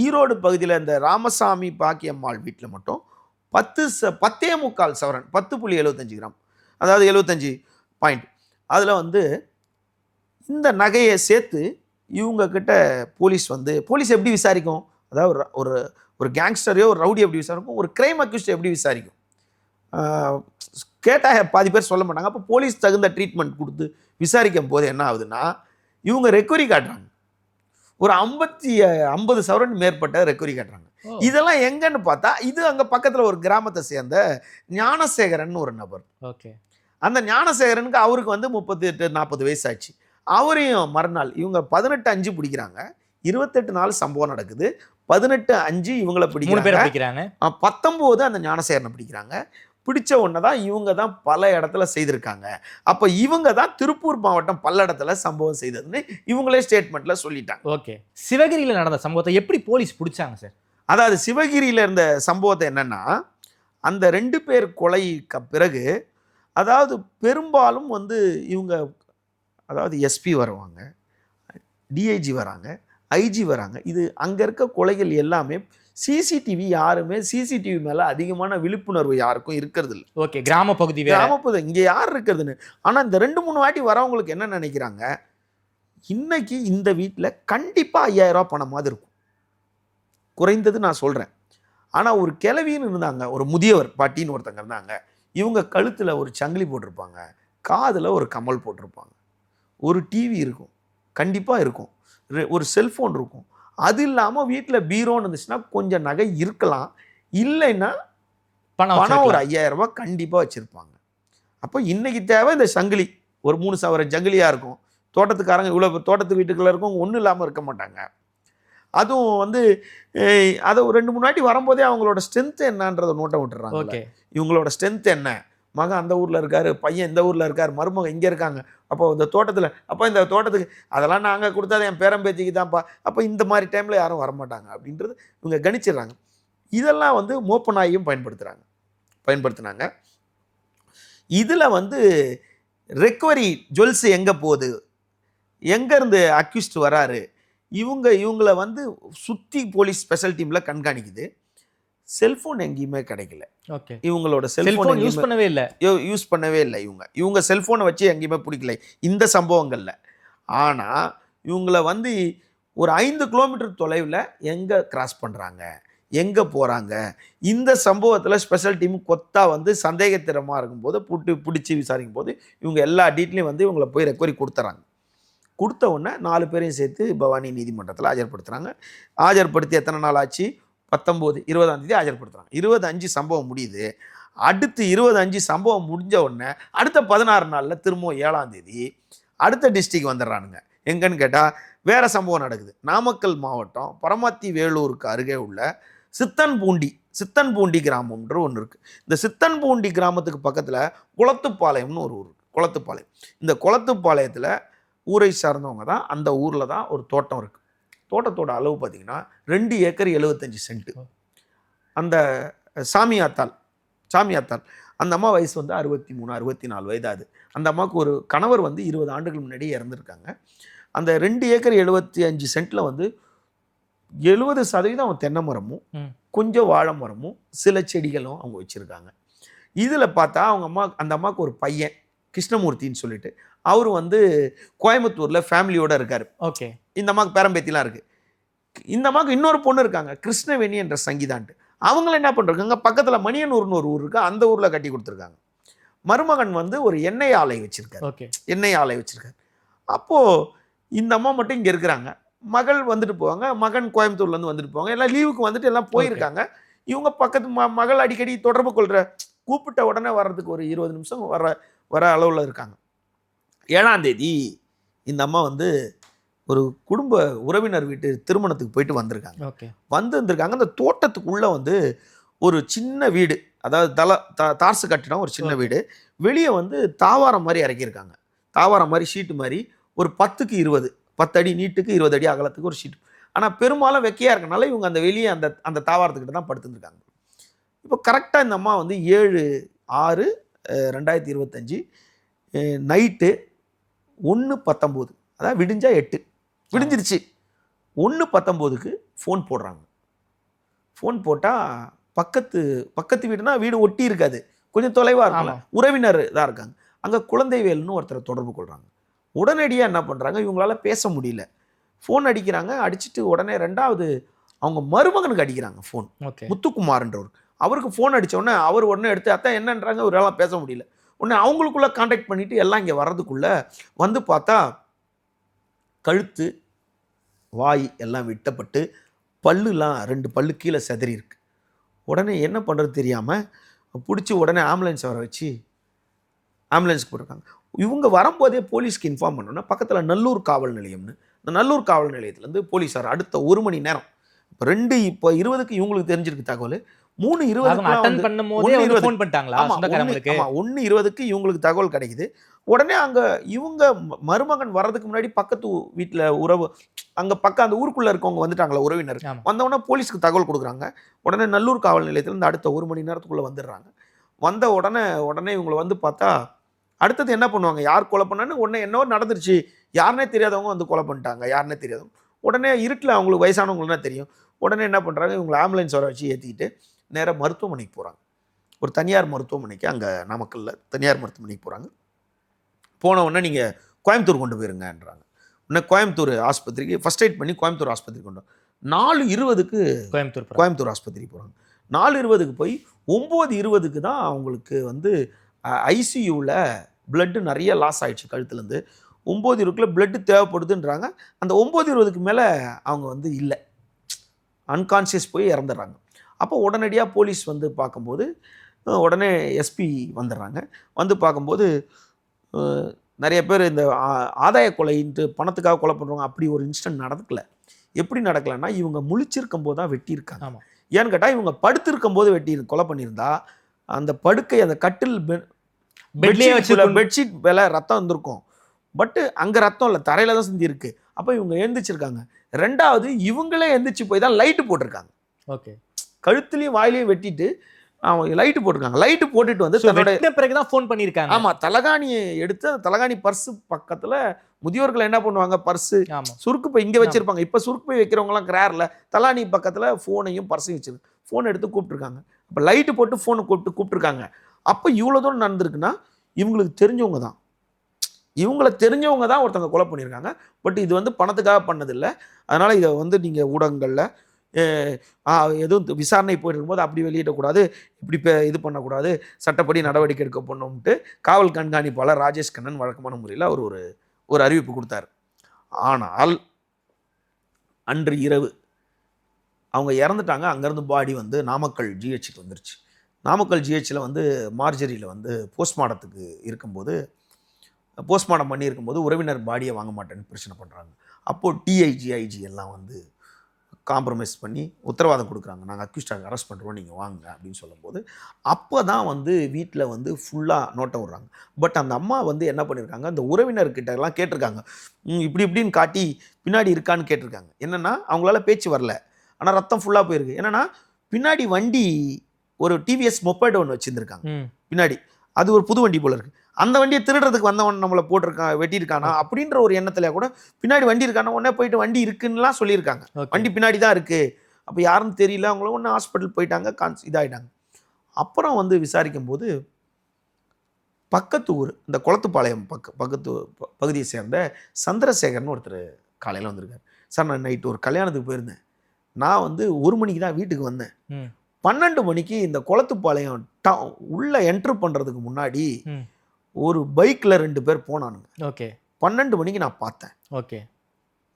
ஈரோடு பகுதியில் இந்த ராமசாமி பாக்கியம்மாள் வீட்டில் மட்டும் 10.25 சவரன், 10.75 கிராம், அதாவது 75 பாயிண்ட். அதில் வந்து இந்த நகையை சேர்த்து இவங்கக்கிட்ட போலீஸ் எப்படி விசாரிக்கும்? அதாவது ஒரு கேங்ஸ்டரையோ ஒரு ரவுடி எப்படி விசாரிக்கும், ஒரு கிரைம் அக்யூஸ்ட் எப்படி விசாரிக்கும்? கேட்டால் பாதி பேர் சொல்ல மாட்டாங்க. அப்போ போலீஸ் தகுந்த ட்ரீட்மெண்ட் கொடுத்து விசாரிக்கும் போது என்ன ஆகுதுன்னா, இவங்க ரெக்கவரி காட்டுறாங்க. ஒரு 50 சவரன் மேற்பட்ட ரெக்கவரி காட்டுறாங்க. இதெல்லாம் எங்கன்னு பார்த்தா, இது அங்கே பக்கத்தில் ஒரு கிராமத்தை சேர்ந்த ஞானசேகரன் ஒரு நபர். ஓகே. அந்த ஞானசேகரனுக்கு அவருக்கு வந்து 38-40 வயசு ஆச்சு. அவரையும் மறுநாள் இவங்க 18/5 பிடிக்கிறாங்க. 28 நாள் சம்பவம் நடக்குது. 18/5 இவங்களை பிடிக்கிறாங்க. 19 அந்த ஞானசேகரனை பிடிக்கிறாங்க. பிடிச்ச உடனே தான் இவங்க தான் பல இடத்துல செய்திருக்காங்க. அப்போ இவங்க தான் திருப்பூர் மாவட்டம் பல்லடத்தில் சம்பவம் செய்ததுன்னு இவங்களே ஸ்டேட்மெண்ட்டில் சொல்லிட்டாங்க. ஓகே. சிவகிரியில் நடந்த சம்பவத்தை எப்படி போலீஸ் பிடிச்சாங்க சார்? அதாவது சிவகிரியில் இருந்த சம்பவத்தை என்னென்னா, அந்த 2 பேர் கொலைக்கு பிறகு, அதாவது பெரும்பாலும் வந்து இவங்க அதாவது எஸ்பி வருவாங்க, டிஐஜி வராங்க, ஐஜி வராங்க. இது அங்கே இருக்க கொலைகள் எல்லாமே சிசிடிவி, யாருமே சிசிடிவி மேலே அதிகமான விழிப்புணர்வு யாருக்கும் இருக்கிறது இல்லை. ஓகே. கிராமப்பகுதி இங்கே யார் இருக்கிறதுன்னு. ஆனால் இந்த 2-3 வாட்டி வரவங்களுக்கு என்ன நினைக்கிறாங்க, இன்னைக்கு இந்த வீட்டில் கண்டிப்பாக 5000 ரூபா பணமாவது இருக்கும், குறைந்தது நான் சொல்கிறேன். ஆனால் ஒரு கிழவின்னு இருந்தாங்க, ஒரு முதியவர் பாட்டின்னு ஒருத்தங்க இருந்தாங்க. இவங்க கழுத்தில் ஒரு சங்கிலி போட்டிருப்பாங்க, காதில் ஒரு கமல் போட்டிருப்பாங்க, ஒரு டிவி இருக்கும், கண்டிப்பாக இருக்கும். ஒரு செல்ஃபோன் இருக்கும். அது இல்லாமல் வீட்டில் பீரோன்னு இருந்துச்சுன்னா கொஞ்சம் நகை இருக்கலாம், இல்லைன்னா பணம் ஒரு 5000 ரூபாய் கண்டிப்பாக வச்சுருப்பாங்க. அப்போ இன்றைக்கி தேவை இந்த சங்கிலி, ஒரு 3 சவர சங்கிலியாக இருக்கும். தோட்டத்துக்காரங்க இவ்வளோ தோட்டத்து வீட்டுக்குள்ளே இருக்கும், ஒன்றும் இல்லாமல் இருக்க மாட்டாங்க. அதுவும் வந்து அதை 2-3 வாட்டி வரும்போதே அவங்களோட ஸ்ட்ரென்த் என்னன்றதை நோட்டை விட்டுறாங்க. இவங்களோட ஸ்ட்ரென்த் என்ன, மகன் அந்த ஊரில் இருக்கார், பையன் இந்த ஊரில் இருக்கார், மருமகன் இங்கே இருக்காங்க, அப்போ இந்த தோட்டத்தில், அப்போ இந்த தோட்டத்துக்கு அதெல்லாம் நாங்கள் கொடுத்தது என் பேரம்பேத்திக்கு தான்ப்பா, அப்போ இந்த மாதிரி டைமில் யாரும் வரமாட்டாங்க அப்படின்றது இவங்க கணிச்சிடுறாங்க. இதெல்லாம் வந்து மோப்பநாயும் பயன்படுத்தினாங்க. இதில் வந்து ரெக்கவரி ஜுவல்ஸ் எங்கே போகுது, எங்கேருந்து அக்யூஸ்ட் வராரு, இவங்கள வந்து சுற்றி போலீஸ் ஸ்பெஷல் டீமில் கண்காணிக்குது. செல்ஃபோன் எங்கேயுமே கிடைக்கல. இவங்களோட செல்ஃபோன் யூஸ் பண்ணவே இல்லை. இவங்க செல்ஃபோனை வச்சு எங்கேயுமே பிடிக்கல இந்த சம்பவங்களில். ஆனால் இவங்கள வந்து ஒரு 5 கிலோமீட்டர் தொலைவில் எங்கே கிராஸ் பண்ணுறாங்க, எங்கே போகிறாங்க, இந்த சம்பவத்தில் ஸ்பெஷல் டீம் கொத்தா வந்து சந்தேகத்திரமாக இருக்கும்போது பிடிச்சி விசாரிக்கும் போது இவங்க எல்லா டீட்டெயிலையும் வந்து இவங்களை போய் ரெக்கவரி கொடுத்துறாங்க. கொடுத்த உடனே 4 பேரையும் சேர்த்து பவானி நீதிமன்றத்தில் ஆஜர்படுத்துகிறாங்க. ஆஜர்படுத்தி எத்தனை நாள் ஆச்சு, 20ஆம் தேதி ஆஜர்படுத்துகிறாங்க. 25 சம்பவம் முடியுது. அடுத்து 25 சம்பவம் முடிஞ்ச உடனே அடுத்த 16 நாளில் திரும்பவும் 7ஆம் தேதி அடுத்த டிஸ்ட்ரிக்ட் வந்துடுறானுங்க. எங்கன்னு கேட்டால் வேறு சம்பவம் நடக்குது. நாமக்கல் மாவட்டம் பரமத்தி வேலூருக்கு அருகே உள்ள சித்தன்பூண்டி கிராமம்ன்ற ஒன்று இருக்குது. இந்த சித்தன்பூண்டி கிராமத்துக்கு பக்கத்தில் குளத்துப்பாளையம்னு ஒரு ஊர் இருக்குது. குளத்துப்பாளையம், இந்த குளத்துப்பாளையத்தில் ஊரை சார்ந்தவங்க தான், அந்த ஊரில் தான் ஒரு தோட்டம் இருக்குது. தோட்டத்தோட அளவு பார்த்திங்கன்னா 2 ஏக்கர் 75 சென்ட். அந்த சாமியாத்தாள் அந்த அம்மா வயசு வந்து 63-64 வயதாது. அந்த அம்மாவுக்கு ஒரு கணவர் வந்து 20 ஆண்டுகள் முன்னாடி இறந்துருக்காங்க. அந்த 2 ஏக்கர் 75 சென்ட்டில் வந்து 70% தென்னை மரமும் கொஞ்சம் வாழை மரமும் சில செடிகளும் அவங்க வச்சுருக்காங்க. இதில் பார்த்தா அந்த அம்மாவுக்கு ஒரு பையன் கிருஷ்ணமூர்த்தின்னு சொல்லிட்டு, அவர் வந்து கோயம்புத்தூரில் ஃபேமிலியோடு இருக்கார். இந்த அம்மாவுக்கு பேரம்பேத்திலாம் இருக்குது. இந்த அம்மாவுக்கு இன்னொரு பொண்ணு இருக்காங்க, கிருஷ்ணவேணி என்ற சங்கீதான்ட்டு. அவங்கள என்ன பண்ணுறாங்க, பக்கத்தில் மணியனூர்னு ஒரு ஊர் இருக்குது, அந்த ஊரில் கட்டி கொடுத்துருக்காங்க. மருமகன் வந்து ஒரு எண்ணெய் ஆலை வச்சுருக்காரு. அப்போது இந்த அம்மா மட்டும் இங்கே இருக்கிறாங்க. மகள் வந்துட்டு போவாங்க, மகன் கோயம்புத்தூர்லேருந்து வந்துட்டு போவாங்க. எல்லாம் லீவுக்கு வந்துட்டு எல்லாம் போயிருக்காங்க. இவங்க பக்கத்து மகள் அடிக்கடி தொடர்பு கூப்பிட்ட உடனே வர்றதுக்கு ஒரு 20 நிமிஷம் வர அளவில் இருக்காங்க. 7ஆம் தேதி இந்த அம்மா வந்து ஒரு குடும்ப உறவினர் வீட்டு திருமணத்துக்கு போயிட்டு வந்திருக்காங்க. வந்திருக்காங்க. அந்த தோட்டத்துக்குள்ளே வந்து ஒரு சின்ன வீடு, அதாவது தார்சு கட்டிடம், ஒரு சின்ன வீடு. வெளியே வந்து தாவாரம் மாதிரி இறக்கியிருக்காங்க. தாவாரம் மாதிரி ஷீட்டு மாதிரி ஒரு 10க்கு 20, 10 அடி நீட்டுக்கு 20 அடி அகலத்துக்கு ஒரு ஷீட்டு. ஆனால் பெரும்பாலும் வெக்கையாக இருக்கனால இவங்க அந்த வெளியே அந்த தாவாரத்துக்கிட்ட தான் படுத்துருக்காங்க. இப்போ கரெக்டாக இந்த அம்மா வந்து 7/6/2025 நைட்டு 1:19, அதாவது விடிஞ்சா 8 விடிஞ்சிருச்சு, 1:19க்கு ஃபோன் போடுறாங்க. ஃபோன் போட்டால் பக்கத்து வீடுனா வீடு ஒட்டி இருக்காது, கொஞ்சம் தொலைவாக இருக்கலாம், உறவினர் தான் இருக்காங்க. அங்கே குழந்தைவேல்னு ஒருத்தரை தொடர்பு கொள்கிறாங்க. உடனடியாக என்ன பண்ணுறாங்க, இவங்களால பேச முடியல, ஃபோன் அடிக்கிறாங்க. அடிச்சுட்டு உடனே 2வது அவங்க மருமகனுக்கு அடிக்கிறாங்க ஃபோன், முத்துக்குமார்ன்றவர். அவருக்கு ஃபோன் அடித்தோடனே அவர் உடனே எடுத்து அத்தான் என்னன்றாங்க, அவரால் பேச முடியல. உடனே அவங்களுக்குள்ளே கான்டாக்ட் பண்ணிவிட்டு எல்லாம் இங்கே வர்றதுக்குள்ளே வந்து பார்த்தா கழுத்து வாய் எல்லாம் வெட்டப்பட்டு பல்லுலாம் 2 பல்லு கீழே செதறி இருக்கு. உடனே என்ன பண்ணுறது தெரியாமல் பிடிச்சி உடனே ஆம்புலன்ஸ் வர வச்சு ஆம்புலன்ஸ்க்கு போட்டிருக்காங்க. இவங்க வரும்போதே போலீஸ்க்கு இன்ஃபார்ம் பண்ணோன்னா பக்கத்தில் நல்லூர் காவல் நிலையம்னு, இந்த நல்லூர் காவல் நிலையத்துலேருந்து போலீஸார் அடுத்த 1 மணி நேரம், இப்போ 2:20க்கு இவங்களுக்கு தெரிஞ்சிருக்கு தகவல், 1:20க்கு இவங்களுக்கு தகவல் கிடைக்குது. உடனே அங்கே இவங்க மருமகன் வர்றதுக்கு முன்னாடி பக்கத்து வீட்டில் உறவு, அங்கே பக்கம் அந்த ஊருக்குள்ளே இருக்கவங்க வந்துட்டாங்களா உறவினர், வந்தவுடனே போலீஸ்க்கு தகவல் கொடுக்குறாங்க. உடனே நல்லூர் காவல் நிலையத்திலேருந்து அடுத்த 1 மணி நேரத்துக்குள்ளே வந்துடுறாங்க. வந்த உடனே இவங்களை வந்து பார்த்தா அடுத்தது என்ன பண்ணுவாங்க, யார் கொலை பண்ணான்னு உடனே என்னவோ நடந்துருச்சு, யாருனே தெரியாதவங்க வந்து கொலை பண்ணிட்டாங்க, யாருனே தெரியாதவங்க. உடனே இருட்டில் அவங்களுக்கு வயசானவங்களுன்னா தெரியும். உடனே என்ன பண்ணுறாங்க, இவங்களை ஆம்புலன்ஸ் வர வச்சு ஏற்றிக்கிட்டு நேராக மருத்துவமனைக்கு போகிறாங்க. ஒரு தனியார் மருத்துவமனைக்கு, அங்கே நாமக்கல்லில் தனியார் மருத்துவமனைக்கு போகிறாங்க. போன உடனே நீங்கள் கோயம்புத்தூர் கொண்டு போயிருங்கன்றாங்க. உடனே கோயம்புத்தூர் ஆஸ்பத்திரிக்கு ஃபஸ்ட் எய்ட் பண்ணி கோயம்புத்தூர் ஆஸ்பத்திரிக்கு கொண்டு 4:20க்கு கோயம்புத்தூர் ஆஸ்பத்திரிக்கு போகிறாங்க. 4:20க்கு போய் 9:20க்கு தான் அவங்களுக்கு வந்து ஐசியூவில் பிளட்டு நிறைய லாஸ் ஆகிடுச்சு கழுத்துலேருந்து. 9:20 பிளட்டு தேவைப்படுதுன்றாங்க. அந்த 9:20க்கு மேலே அவங்க வந்து இல்லை, அன்கான்ஷியஸ் போய் இறந்துடுறாங்க. அப்போ உடனடியாக போலீஸ் வந்து பார்க்கும்போது உடனே எஸ்பி வந்துடுறாங்க. வந்து பார்க்கும்போது நிறைய பேர் இந்த ஆதாய கொலைன்ட்டு பணத்துக்காக கொலை பண்ணுறவங்க அப்படி ஒரு இன்சிடென்ட் நடக்கல. எப்படி நடக்கலைன்னா இவங்க முழிச்சிருக்கும் போது தான் வெட்டியிருக்காங்க. ஆமாம். ஏன்னு கேட்டால் இவங்க படுத்திருக்கும் போது கொலை பண்ணியிருந்தா அந்த படுக்கை அந்த கட்டில் பெட்லேயே வச்சு பெட்ஷீட் மேலே ரத்தம் வந்திருக்கும். பட்டு அங்கே ரத்தம் இல்லை, தரையில் தான் சிந்தி இருக்கு. அப்போ இவங்க எழுந்திரிச்சிருக்காங்க. ரெண்டாவது இவங்களே எழுந்திரிச்சு போய் தான் லைட்டு போட்டிருக்காங்க. ஓகே, கழுத்துலையும் வாயிலையும் வெட்டிட்டு அவங்க லைட்டு போட்டிருக்காங்க. லைட்டு போட்டுட்டு வந்து தன்னோட பிறகுதான் ஃபோன் பண்ணியிருக்காங்க. ஆமாம், தலகாணியை எடுத்து அந்த தலகாணி பர்ஸு பக்கத்தில் முதியோர்கள் என்ன பண்ணுவாங்க, பர்ஸு சுருக்கு போய் இங்கே வச்சிருப்பாங்க. இப்போ சுருக்கு போய் வைக்கிறவங்களாம் கிராரில் தலானி பக்கத்தில் ஃபோனையும் பர்ஸையும் வச்சிருக்கு. ஃபோன் எடுத்து கூப்பிட்டுருக்காங்க. அப்போ லைட்டு போட்டு ஃபோனை கூப்பிட்டுருக்காங்க. அப்போ இவ்வளோ தூரம் நடந்திருக்குன்னா இவங்களுக்கு தெரிஞ்சவங்க தான், ஒருத்தவங்க கொலை பண்ணியிருக்காங்க. பட் இது வந்து பணத்துக்காக பண்ணதில்லை. அதனால் இதை வந்து நீங்கள் ஊடகங்களில் எதுவும் விசாரணை போயிட்டு இருக்கும்போது அப்படி வெளியிடக்கூடாது, இப்படி இது பண்ணக்கூடாது, சட்டப்படி நடவடிக்கை எடுக்க பண்ணணும்ட்டு காவல் கண்காணிப்பாளர் ராஜேஷ் கண்ணன் வழக்கமான முறையில் அவர் ஒரு அறிவிப்பு கொடுத்தார். ஆனால் அன்று இரவு அவங்க இறந்துட்டாங்க. அங்கேருந்து பாடி வந்து நாமக்கல் ஜிஹெச்சுக்கு வந்துருச்சு. நாமக்கல் ஜிஹெச்சில் வந்து மார்ஜரியில் வந்து போஸ்ட்மார்ட்டத்துக்கு இருக்கும்போது, போஸ்ட்மார்ட்டம் பண்ணியிருக்கும்போது உறவினர் பாடியை வாங்க மாட்டேன்னு பிரச்சனை பண்ணுறாங்க. அப்போது டிஐஜி ஐஜி எல்லாம் வந்து காம்ப்ரமைஸ் பண்ணி உத்தரவாதம் கொடுக்குறாங்க, நாங்கள் அக்யூஸ்டாக அரெஸ்ட் பண்ணுறோம், நீங்கள் வாங்க அப்படின்னு சொல்லும்போது அப்போ தான் வந்து வீட்டில் வந்து ஃபுல்லாக நோட்டம் விடுறாங்க. பட் அந்த அம்மா வந்து என்ன பண்ணியிருக்காங்க, அந்த உறவினர்கிட்ட எல்லாம் கேட்டிருக்காங்க, இப்படின்னு காட்டி பின்னாடி இருக்கான்னு கேட்டிருக்காங்க. என்னென்னா அவங்களால பேச்சு வரல, ஆனால் ரத்தம் ஃபுல்லாக போயிருக்கு. என்னென்னா பின்னாடி வண்டி ஒரு டிவிஎஸ் மொபைல் ஒன்று வச்சுருந்துருக்காங்க பின்னாடி, அது ஒரு புது வண்டி போல இருக்குது. அந்த வண்டியை திருடுறதுக்கு வந்தவன் நம்மளை வெட்டியிருக்கானா அப்படின்ற ஒரு எண்ணத்துல கூட பின்னாடி வண்டி இருக்கானா உடனே போயிட்டு வண்டி இருக்குன்னுலாம் சொல்லியிருக்காங்க. வண்டி பின்னாடி தான் இருக்குது. அப்போ யாருன்னு தெரியல. அவங்களும் ஒன்று ஹாஸ்பிட்டல் போயிட்டாங்க, இதாகிட்டாங்க. அப்புறம் வந்து விசாரிக்கும் போது பக்கத்து ஊர் இந்த குளத்துப்பாளையம் பக்கத்து பகுதியை சேர்ந்த சந்திரசேகர்னு ஒருத்தர் காலையில் வந்திருக்காரு. சார், நான் நைட்டு ஒரு கல்யாணத்துக்கு போயிருந்தேன். நான் வந்து 1 மணிக்கு தான் வீட்டுக்கு வந்தேன். 12 மணிக்கு இந்த குளத்துப்பாளையம் உள்ள என்ட்ரு பண்ணுறதுக்கு முன்னாடி ஒரு பைக்கில் 2 பேர் போனானுங்க. ஓகே, 12 மணிக்கு நான் பார்த்தேன். ஓகே,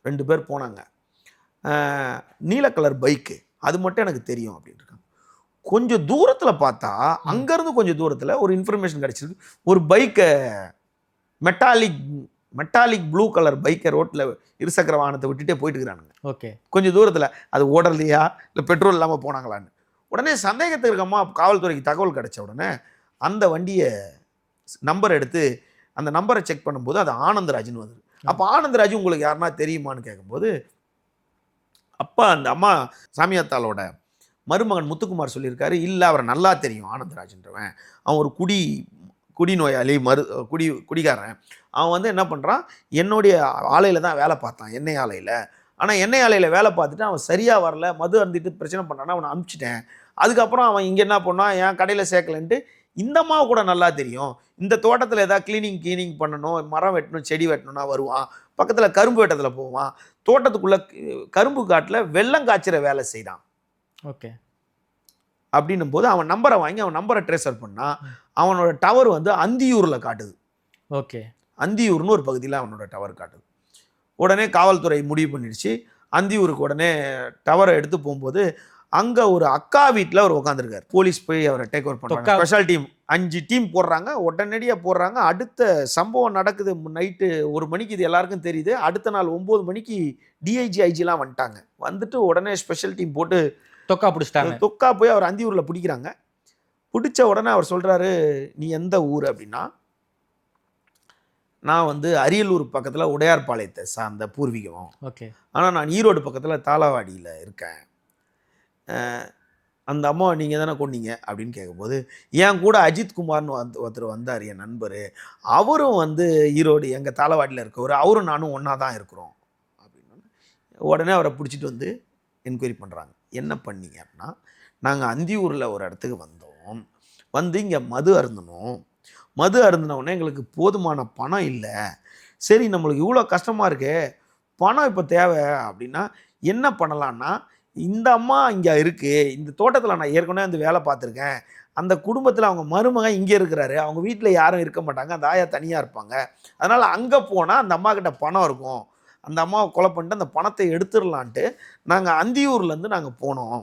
2 பேர் போனாங்க. நீல கலர் பைக்கு, அது மட்டும் எனக்கு தெரியும் அப்படின்னு இருக்காங்க. கொஞ்சம் தூரத்தில் பார்த்தா அங்கேருந்து கொஞ்சம் தூரத்தில் ஒரு இன்ஃபர்மேஷன் கிடச்சிருக்கு. ஒரு பைக்கை மெட்டாலிக் ப்ளூ கலர் பைக்கை ரோட்டில் இருசக்கர வாகனத்தை விட்டுட்டே போயிட்டு இருக்கிறானுங்க. ஓகே, கொஞ்சம் தூரத்தில். அது ஓடலையா இல்லை பெட்ரோல் இல்லாமல் போனாங்களான்னு உடனே சந்தேகத்துக்கு இருக்கமா காவல்துறைக்கு தகவல் கிடைச்ச உடனே அந்த வண்டியை நம்பர் எடுத்து அந்த நம்பரை செக் பண்ணும்போது அது ஆனந்தராஜ்னு வந்தது. அப்போ ஆனந்தராஜ் உங்களுக்கு யாருன்னா தெரியுமான்னு கேட்கும்போது அப்பா அந்த அம்மா சாமியாத்தாளோட மருமகன் முத்துக்குமார் சொல்லியிருக்காரு, இல்லை அவரை நல்லா தெரியும் ஆனந்தராஜ்ன்றவன், அவன் ஒரு குடிநோயாளி, குடிகாரன். அவன் வந்து என்ன பண்ணுறான், என்னுடைய ஆலையில் தான் வேலை பார்த்தான், எண்ணெய் ஆலையில். ஆனால் எண்ணெய் ஆலையில் வேலை பார்த்துட்டு அவன் சரியாக வரல, மது அருந்திட்டு பிரச்சனை பண்ணான்னா அவனை அனுப்பிச்சிட்டேன். அதுக்கப்புறம் அவன் இங்கே என்ன பண்ணான், என் கடையில் சேர்க்கலன்ட்டு இந்த அம்மாவை கூட நல்லா தெரியும். இந்த தோட்டத்தில் ஏதாவது கிளீனிங் பண்ணணும், மரம் வெட்டணும், செடி வெட்டணும்னா வருவான். பக்கத்தில் கரும்பு வெட்டத்தில் போவான். தோட்டத்துக்குள்ளே கரும்பு காட்டில் வெள்ளம் காய்ச்சிற வேலை செய்கிறான். ஓகே, அப்படின்னும் போது அவன் நம்பரை வாங்கி அவன் நம்பரை ட்ரேசர் பண்ணால் அவனோட டவர் வந்து அந்தியூரில் காட்டுது. ஓகே, அந்தியூர்னு ஒரு பகுதியில் அவனோட டவர் காட்டுது. உடனே காவல்துறை முடிவு பண்ணிடுச்சு. அந்தியூருக்கு உடனே டவரை எடுத்து போகும்போது அங்கே ஒரு அக்கா வீட்டில் அவர் உட்காந்துருக்காரு. போலீஸ் போய் அவரை டேக் ஓவர் பண்ணுறாங்க. ஸ்பெஷல் டீம் 5 டீம் போடுறாங்க, உடனடியாக போடுறாங்க. அடுத்த சம்பவம் நடக்குது நைட்டு 1 மணிக்கு, இது எல்லாருக்கும் தெரியுது. அடுத்த நாள் 9 மணிக்கு டிஐஜி ஐஜிலாம் வந்துட்டாங்க. வந்துட்டு உடனே ஸ்பெஷல் டீம் போட்டு தொக்கா பிடிச்சிட்டாங்க. தொக்கா போய் அவர் அந்தியூரில் பிடிக்கிறாங்க. பிடிச்ச உடனே அவர் சொல்கிறாரு, நீ எந்த ஊர் அப்படின்னா, நான் வந்து அரியலூர் பக்கத்தில் உடையார்பாளையத்தை சார்ந்த பூர்வீகம். ஓகே, ஆனால் நான் ஈரோடு பக்கத்தில் தாளவாடியில் இருக்கேன். அந்த அம்மாவை நீங்கள் தானே கொண்டீங்க அப்படின்னு கேட்கும்போது, என் கூட அஜித்குமார்னு ஒருத்தர் வந்தார், என் நண்பர். அவரும் வந்து ஈரோடு எங்கள் தாளவாடியில் இருக்கவர், அவரும் நானும் ஒன்றா தான் இருக்கிறோம் அப்படின்னு. உடனே அவரை பிடிச்சிட்டு வந்து என்கொயரி பண்ணுறாங்க. என்ன பண்ணீங்க அப்படின்னா, நாங்கள் அந்தியூரில் ஒரு இடத்துக்கு வந்தோம், வந்து இங்கே மது அருந்தினோடனே எங்களுக்கு போதுமான பணம் இல்லை. சரி, நம்மளுக்கு இவ்வளோ கஷ்டமாக இருக்கு, பணம் இப்போ தேவை அப்படின்னா என்ன பண்ணலான்னா, இந்த அம்மா இங்கே இருக்குது, இந்த தோட்டத்தில் நான் ஏற்கனவே வந்து வேலை பார்த்துருக்கேன், அந்த குடும்பத்தில் அவங்க மருமகன் இங்கே இருக்கிறாரு, அவங்க வீட்டில் யாரும் இருக்க மாட்டாங்க, அந்த ஆயா தனியாக இருப்பாங்க, அதனால் அங்கே போனால் அந்த அம்மா கிட்ட பணம் இருக்கும், அந்த அம்மாவை கொலை பண்ணிட்டு அந்த பணத்தை எடுத்துடலான்ட்டு நாங்கள் அந்தியூர்லேருந்து நாங்கள் போனோம்.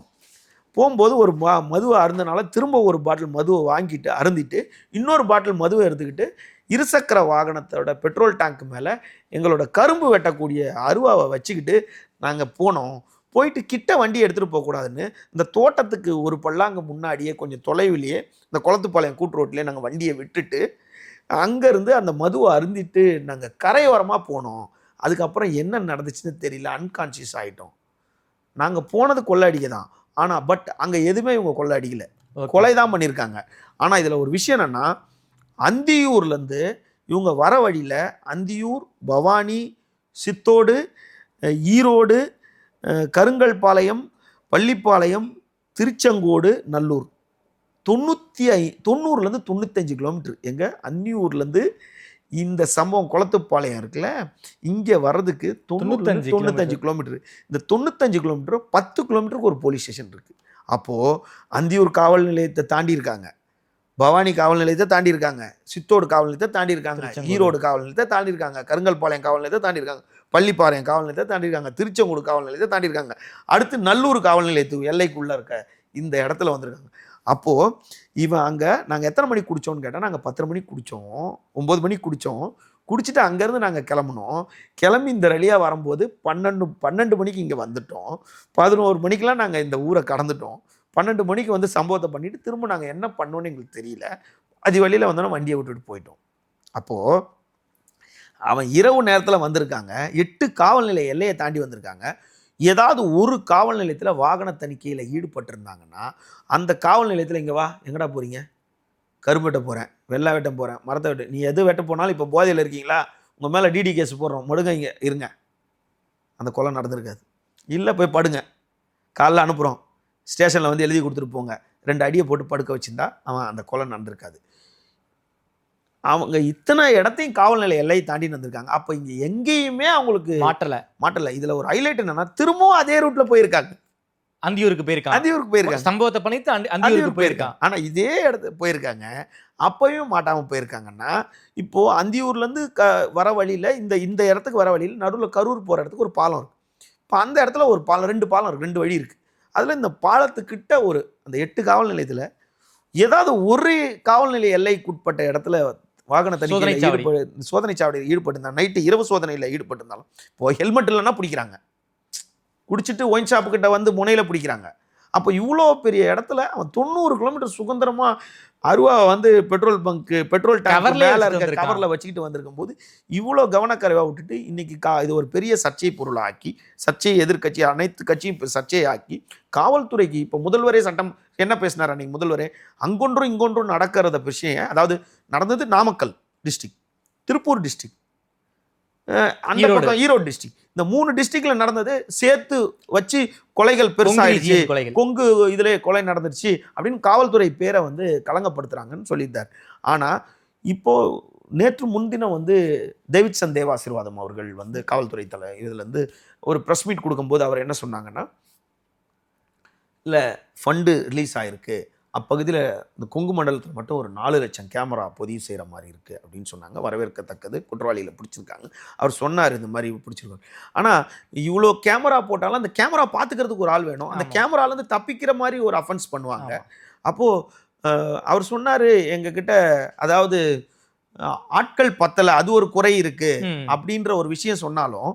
போகும்போது ஒரு மதுவை அருந்தனால திரும்ப ஒரு பாட்டில் மதுவை வாங்கிட்டு அருந்திட்டு இன்னொரு பாட்டில் மதுவை எடுத்துக்கிட்டு இருசக்கர வாகனத்தோட பெட்ரோல் டேங்க் மேலே எங்களோட கரும்பு வெட்டக்கூடிய அருவாவை வச்சுக்கிட்டு நாங்கள் போனோம். போயிட்டு கிட்ட வண்டி எடுத்துகிட்டு போகக்கூடாதுன்னு இந்த தோட்டத்துக்கு ஒரு பல்லாங்க முன்னாடியே கொஞ்சம் தொலைவிலேயே இந்த குளத்துப்பாளையம் கூட்டு ரோட்லேயே நாங்கள் வண்டியை விட்டுட்டு அங்கேருந்து அந்த மதுவை அருந்திட்டு நாங்கள் கரையோரமாக போனோம். அதுக்கப்புறம் என்ன நடந்துச்சுன்னு தெரியல, அன்கான்ஷியஸ் ஆகிட்டோம். நாங்கள் போனது கொள்ளடிக்க தான், ஆனால் பட் அங்கே எதுவுமே இவங்க கொள்ளை அடிக்கலை, கொலை தான் பண்ணியிருக்காங்க. ஆனால் இதில் ஒரு விஷயம் என்னென்னா, அந்தியூர்லேருந்து இவங்க வர வழியில் அந்தியூர், பவானி, சித்தோடு, ஈரோடு, கருங்கல்பாளையம், பள்ளிப்பாளையம், திருச்செங்கோடு, நல்லூர் 90லேருந்து 95 கிலோமீட்டர். எங்கள் அந்தியூர்லேருந்து இந்த சம்பவம் குளத்துப்பாளையம் இருக்குல்ல, இங்கே வர்றதுக்கு 95 கிலோமீட்டர். இந்த 95 கிலோமீட்டர் 10 கிலோமீட்டருக்கு ஒரு போலீஸ் ஸ்டேஷன் இருக்குது. அப்போது அந்தியூர் காவல் நிலையத்தை தாண்டி இருக்காங்க, பவானி காவல் நிலையத்தை தாண்டி இருக்காங்க, சித்தோடு காவல் நிலையத்தை தாண்டி இருக்காங்க, ஈரோடு காவல் நிலையத்தை தாண்டி இருக்காங்க, கருங்கல்பாளையம் காவல் நிலையத்தை தாண்டி இருக்காங்க, பள்ளிப்பாளையம் காவல் நிலையத்தை தாண்டி இருக்காங்க, திருச்செங்கோடு காவல் நிலையத்தை தாண்டி இருக்காங்க, அடுத்து நல்லூர் காவல் நிலையத்துக்கு எல்லைக்குள்ளே இருக்க இந்த இடத்துல வந்திருக்காங்க. அப்போது இவன் அங்கே நாங்கள் எத்தனை மணிக்கு குடித்தோன்னு கேட்டால், நாங்கள் 10 மணிக்கு குடித்தோம், 9 மணிக்கு குடித்தோம். குடிச்சிட்டு அங்கேருந்து நாங்கள் கிளம்புனோம். கிளம்பி இந்த ரலியாக வரும்போது 12 மணிக்கு இங்கே வந்துட்டோம். 11 மணிக்கெலாம் நாங்கள் இந்த ஊரை கடந்துட்டோம். 12 மணிக்கு வந்து சம்பவத்தை பண்ணிவிட்டு திரும்ப நாங்கள் என்ன பண்ணோன்னு எங்களுக்கு தெரியல. அது வழியில் வந்தோன்னா வண்டியை விட்டுட்டு போயிட்டோம். அப்போது அவன் இரவு நேரத்தில் வந்திருக்காங்க, 8 காவல் நிலைய எல்லையை தாண்டி வந்திருக்காங்க. ஏதாவது ஒரு காவல் நிலையத்தில் வாகன தணிக்கையில் ஈடுபட்டிருந்தாங்கன்னா, அந்த காவல் நிலையத்தில் இங்கே வா, எங்கடா போகிறீங்க, கரும்பு வெட்ட போகிறேன், வெள்ளை வெட்ட போகிறேன், மரத்தை வெட்ட, நீ எது வெட்ட போனாலும் இப்போ போதையில் இருக்கீங்களா, உங்கள் மேலே டிடி கேஸ் போடுறோம், மடுங்க, இங்கே இருங்க, அந்த கொலை நடந்திருக்காது. இல்லை போய் படுங்க, காலைல அனுப்புகிறோம், ஸ்டேஷனில் வந்து எழுதி கொடுத்துட்டு போங்க, 2 அடியை போட்டு படுக்க வச்சுருந்தா அவன் அந்த கொலை நடந்திருக்காது. அவங்க இத்தனை இடத்தையும் காவல் நிலைய எல்லையை தாண்டி வந்திருக்காங்க. அப்போ இங்கே எங்கேயுமே அவங்களுக்கு மாட்டலை. இதில் ஒரு ஹைலைட் என்னன்னா, திரும்பவும் அதே ரூட்டில் போயிருக்காங்க, அந்தியூருக்கு போயிருக்காங்க, சம்பவத்தை பண்ணிட்டு அந்தியூருக்கு போயிருக்காங்க. ஆனால் இதே இடத்துக்கு போயிருக்காங்க, அப்பயும் மாட்டாமல் போயிருக்காங்கன்னா, இப்போது அந்தியூர்லேருந்து வர வழியில் இந்த இடத்துக்கு வர வழியில் நடுவில் கரூர் போகிற இடத்துக்கு ஒரு பாலம் இருக்குது. இப்போ அந்த இடத்துல ஒரு பாலம், 2 பாலம் இருக்குது, 2 வழி இருக்குது. அதில் இந்த பாலத்துக்கிட்ட அந்த 8 காவல் நிலையத்தில் ஏதாவது ஒரு காவல் நிலைய எல்லைக்குட்பட்ட இடத்துல வாகன தணிக்கையில் சோதனை சாவடியில் ஈடுபட்டிருந்தாங்க, நைட்டு இரவு சோதனையில் ஈடுபட்டிருந்தாலும் இப்போ ஹெல்மெட் இல்லைன்னா பிடிக்கிறாங்க, குடிச்சிட்டு ஒயின் ஷாப்புக்கிட்ட வந்து முனையில் பிடிக்கிறாங்க. அப்போ இவ்வளோ பெரிய இடத்துல அவன் 90 கிலோமீட்டர் சுதந்திரமாக அருவா வந்து பெட்ரோல் பங்க்கு, பெட்ரோல் டேங்க் மேலே இருக்க கவரில் வச்சுக்கிட்டு வந்திருக்கும் போது இவ்வளோ கவனக்கரைவாக விட்டுட்டு இன்றைக்கி இது ஒரு பெரிய சர்ச்சை பொருளாக்கி, சர்ச்சையை எதிர்கட்சி அனைத்து கட்சியும் இப்போ சர்ச்சையை ஆக்கி, காவல்துறைக்கு இப்போ முதல்வரே சட்டம் என்ன பேசினார் அன்றைக்கி முதல்வரே, அங்கொன்றும் இங்கொன்றும் நடக்கிறத விஷயம், அதாவது நடந்தது நாமக்கல் டிஸ்ட்ரிக்ட், திருப்பூர் டிஸ்ட்ரிக்ட், அந்த பக்கம் ஈரோடு டிஸ்ட்ரிக்ட், இந்த 3 டிஸ்ட்ரிக்ட்ல நடந்தது சேர்த்து வச்சு கொலைகள் பெருசாகிடுச்சு, கொங்கு இதிலே கொலை நடந்துருச்சு அப்படின்னு காவல்துறை பேரை வந்து களங்கப்படுத்துறாங்கன்னு சொல்லியிருந்தார். ஆனால் இப்போ நேற்று முன்தினம் வந்து டேவிட்சன் தேவாசீர்வாதம் அவர்கள் வந்து காவல்துறை இதுலேருந்து ஒரு ப்ரெஸ் மீட் கொடுக்கும்போது அவர் என்ன சொன்னாங்கன்னா, இல்லை ஃபண்டு ரிலீஸ் ஆகிருக்கு, அப்பகுதியில் இந்த கொங்கு மண்டலத்தில் மட்டும் ஒரு 4 லட்சம் கேமரா பதிவு செய்கிற மாதிரி இருக்குது அப்படின்னு சொன்னாங்க. வரவேற்கத்தக்கது, குற்றவாளியில் பிடிச்சிருக்காங்க. அவர் சொன்னார் இந்த மாதிரி பிடிச்சிருக்காங்க. ஆனால் இவ்வளோ கேமரா போட்டாலும் அந்த கேமரா பார்த்துக்கிறதுக்கு ஒரு ஆள் வேணும், அந்த கேமராலேருந்து தப்பிக்கிற மாதிரி ஒரு அஃபென்ஸ் பண்ணுவாங்க. அப்போது அவர் சொன்னார், எங்ககிட்ட அதாவது ஆட்கள் பத்தலை, அது ஒரு குறை இருக்குது அப்படின்ற ஒரு விஷயம் சொன்னாலும்,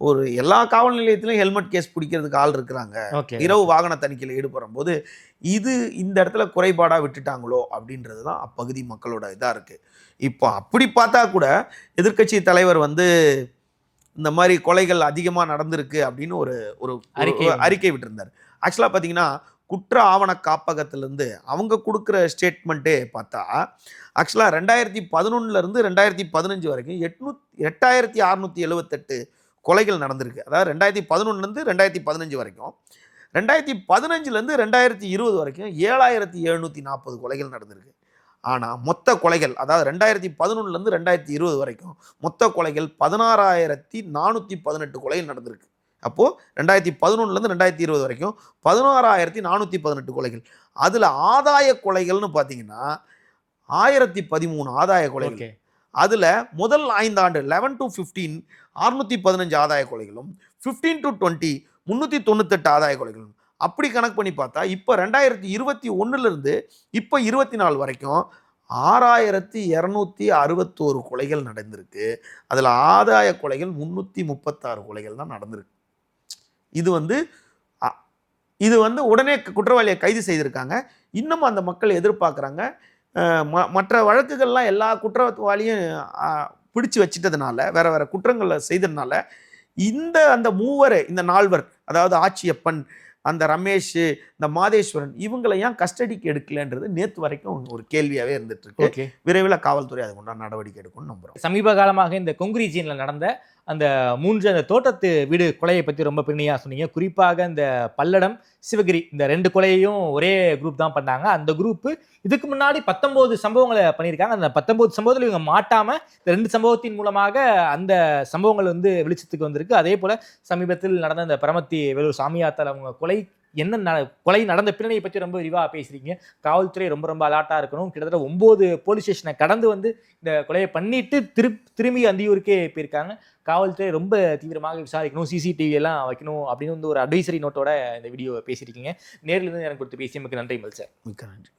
ஒரு எல்லா காவல் நிலையத்திலும் ஹெல்மெட் கேஸ் பிடிக்கிறதுக்கு ஆள் இருக்கிறாங்க. இரவு வாகன தணிக்கையில் ஈடுபடும் போது இது இந்த இடத்துல குறைபாடாக விட்டுட்டாங்களோ அப்படின்றது தான் அப்பகுதி மக்களோட இதாக இருக்குது. இப்போ அப்படி பார்த்தா கூட எதிர்க்கட்சி தலைவர் வந்து இந்த மாதிரி கொலைகள் அதிகமாக நடந்திருக்கு அப்படின்னு ஒரு அறிக்கை விட்டிருந்தார். ஆக்சுவலாக பார்த்தீங்கன்னா குற்ற ஆவண காப்பகத்திலேருந்து அவங்க கொடுக்குற ஸ்டேட்மெண்ட்டே பார்த்தா ஆக்சுவலாக 2011 2015 வரைக்கும் 8678 கொலைகள் நடந்திருக்கு. அதாவது 2011 2015 வரைக்கும், 2015 2020 வரைக்கும் 7740 கொலைகள் நடந்திருக்கு. ஆனால் மொத்த கொலைகள், அதாவது 2011 2020 வரைக்கும் மொத்த கொலைகள் 16418 கொலைகள் நடந்திருக்கு. அப்போது 2011லேருந்து 2020 வரைக்கும் 16,418 கொலைகள். அதில் ஆதாய கொலைகள்னு பார்த்தீங்கன்னா 1013 ஆதாய கொலைகள். அதில் முதல் 5 ஆண்டு 11 to 15 615 ஆதாய கொலைகளும், 15 to 20 398 ஆதாய கொலைகளும். அப்படி கணக்கு பண்ணி பார்த்தா இப்போ 2021லேருந்து இப்போ 24 வரைக்கும் 6,261 கொலைகள் நடந்திருக்கு. அதில் ஆதாய கொலைகள் 336 கொலைகள் தான் நடந்திருக்கு. இது வந்து உடனே குற்றவாளியை கைது செய்திருக்காங்க. இன்னும் அந்த மக்கள் எதிர்பார்க்குறாங்க. மற்ற வழக்குகள்லாம் எல்லா குற்றவாளியும் பிடிச்சு வச்சிட்டதுனால, வேற வேற குற்றங்களை செய்ததுனால, அந்த மூவர், இந்த 4 அதாவது ஆச்சியப்பன், அந்த ரமேஷ், இந்த மாதேஸ்வரன், இவங்களை ஏன் கஸ்டடிக்கு எடுக்கலன்றது நேற்று வரைக்கும் ஒரு கேள்வியாகவே இருந்துட்டு இருக்கு. விரைவில் காவல்துறை அதுக்கு உண்டான நடவடிக்கை எடுக்கும்னு நம்புகிறோம். சமீப காலமாக இந்த கொங்கு ரீஜியனில் நடந்த அந்த 3 அந்த தோட்டத்து வீடு கொலையை பற்றி ரொம்ப பெருமையாக சொன்னீங்க. குறிப்பாக இந்த பல்லடம், சிவகிரி இந்த 2 கொலையையும் ஒரே குரூப் தான் பண்ணாங்க. அந்த குரூப்பு இதுக்கு முன்னாடி 19 சம்பவங்களை பண்ணியிருக்காங்க. அந்த 19 சம்பவத்தில் இவங்க மாட்டாமல் இந்த 2 சம்பவத்தின் மூலமாக அந்த சம்பவங்கள் வந்து வெளிச்சத்துக்கு வந்திருக்கு. அதே போல் சமீபத்தில் நடந்த இந்த பரமத்தி வேலூர் சாமியாத்தால் அவங்க கொலை நடந்த பின்னணியை பற்றி ரொம்ப விரிவாக பேசுறீங்க. காவல்துறை ரொம்ப அலர்ட்டாக இருக்கணும். கிட்டத்தட்ட 9 போலீஸ் ஸ்டேஷனை கடந்து வந்து இந்த கொலையை பண்ணிட்டு திரும்பி அந்தியூருக்கே போயிருக்காங்க. காவல்துறை ரொம்ப தீவிரமாக விசாரிக்கணும், சிசிடிவி எல்லாம் வைக்கணும் அப்படின்னு வந்து ஒரு அட்வைசரி நோட்டோட இந்த வீடியோ பேசியிருக்கீங்க. நேரில் இருந்து எனக்கு கொடுத்து பேசியமைக்கு நன்றி மல் சார். மிக்க நன்றி.